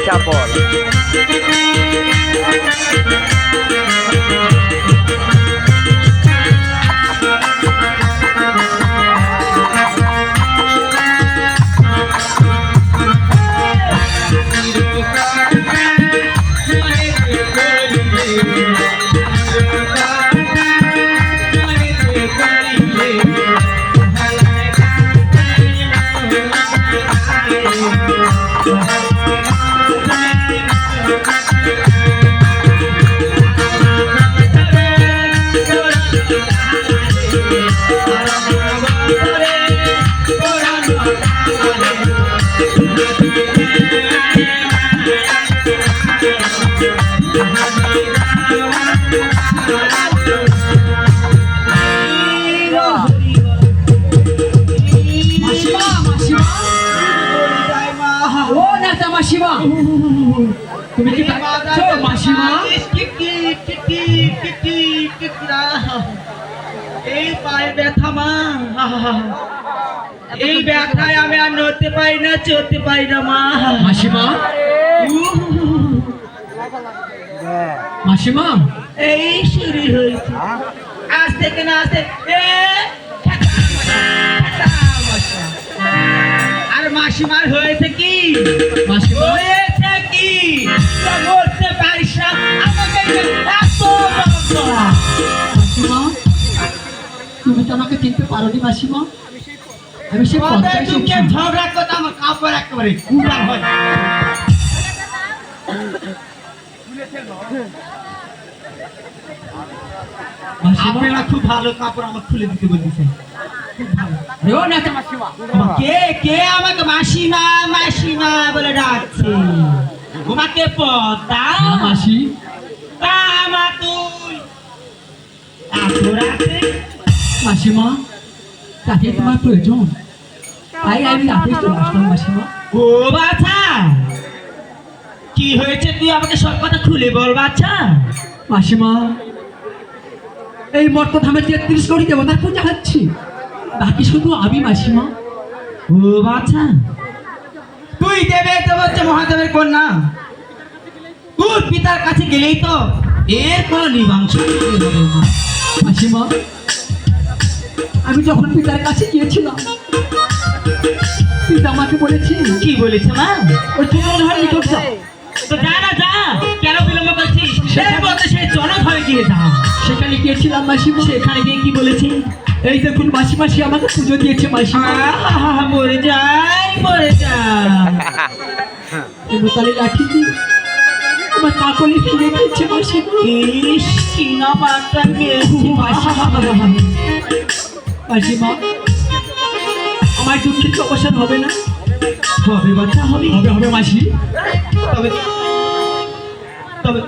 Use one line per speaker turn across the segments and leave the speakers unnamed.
chapel
মাসিমা তুমি কি মাসিমা
এই পায়ে ব্যথা মা এই ব্যথায় আমি আর নড়তে পারি না চলতে পারি না মা
মাসিমা মাসিমা
এই শুরু হয়েছে আজ থেকে না আসতে আর মাসিমার হয়েছে কি
মাসিমা
হয়েছে কি বলতে পারিস না আমাকে
মাসিমা তুমি তো আমাকে চিনতে পারোনি মাসিমা আমি সে
ঝগড়া করতে আমার কাপড় একেবারে কুড়াল হয় আপনারা খুব ভালো কাপড় আমার খুলে দিতে বলতেছেন কে কে আমাকে মাসিমা মাসিমা বলে ডাকছে তোমাকে পতা
মাসি
আমা তুই
মাসিমা তাকে তোমার প্রয়োজন তাই আমি রাতে চলে আসলাম মাসিমা
ও বাছা কি হয়েছে তুই আমাকে সব কথা খুলে বল বাছা
মাসিমা এই মর্তধামে ৩৩ কোটি দেবতার পূজা হচ্ছে বাকি শুধু আমি মাসিমা
ও বাছা তুই দেবে তো হচ্ছে মহাদেবের কন্যা তোর পিতার কাছে গেলেই তো এর কোনো নিবাংশ
মাসিমা আমি যখন পিতার কাছে গিয়েছিলাম পিতা আমাকে বলেছে
কি বলেছে মা
ওই চন্দ্রধর নিকট যাও
তো যা না যা কেন বিলম্ব করছিস সেই বলতে সেই জনঘরে গিয়ে যা
সেখানে গিয়েছিলাম মাসিমা
সেখানে গিয়ে কি বলেছে
এই দেখুন মাসি মাসি আমাকে পুজো দিয়েছে মাসিমা
মরে যাই
মুতালি লাঠি দিয়ে আমার কাকলি ফিরে গিয়েছে মাসিমা
ইস কিনা পাত্রা
মাসিমা আমার দুঃখের অবসান হবে না
হবে বাচ্চা হবে
হবে হবে মাসি
তবে তবে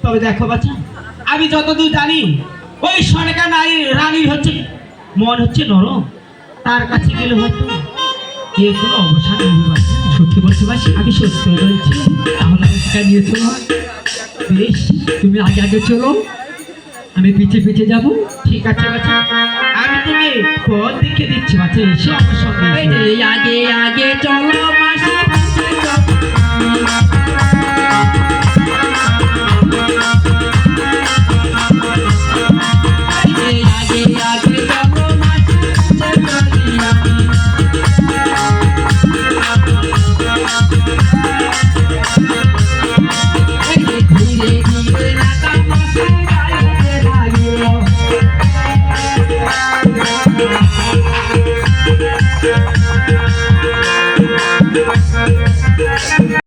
তবে দেখো বাচ্চা আমি যতদূর জানি ওই সরকার রানীর হচ্ছে মন হচ্ছে নরম তার কাছে গেলে হয়তো এর কোনো অবসান নেই বাচ্চা
সত্যি বলছি মাসি
আমি সত্যি বলছি
তাহলে আমাকে নিয়ে চলো
বেশ
তুমি আগে আগে চলো আমি পিছিয়ে পিছিয়ে যাবো
ঠিক আছে বাচ্চা আমি তোকে পথ দেখে দিচ্ছি বাচ্চা এসে আমার সঙ্গে
আগে আগে চলো মাসি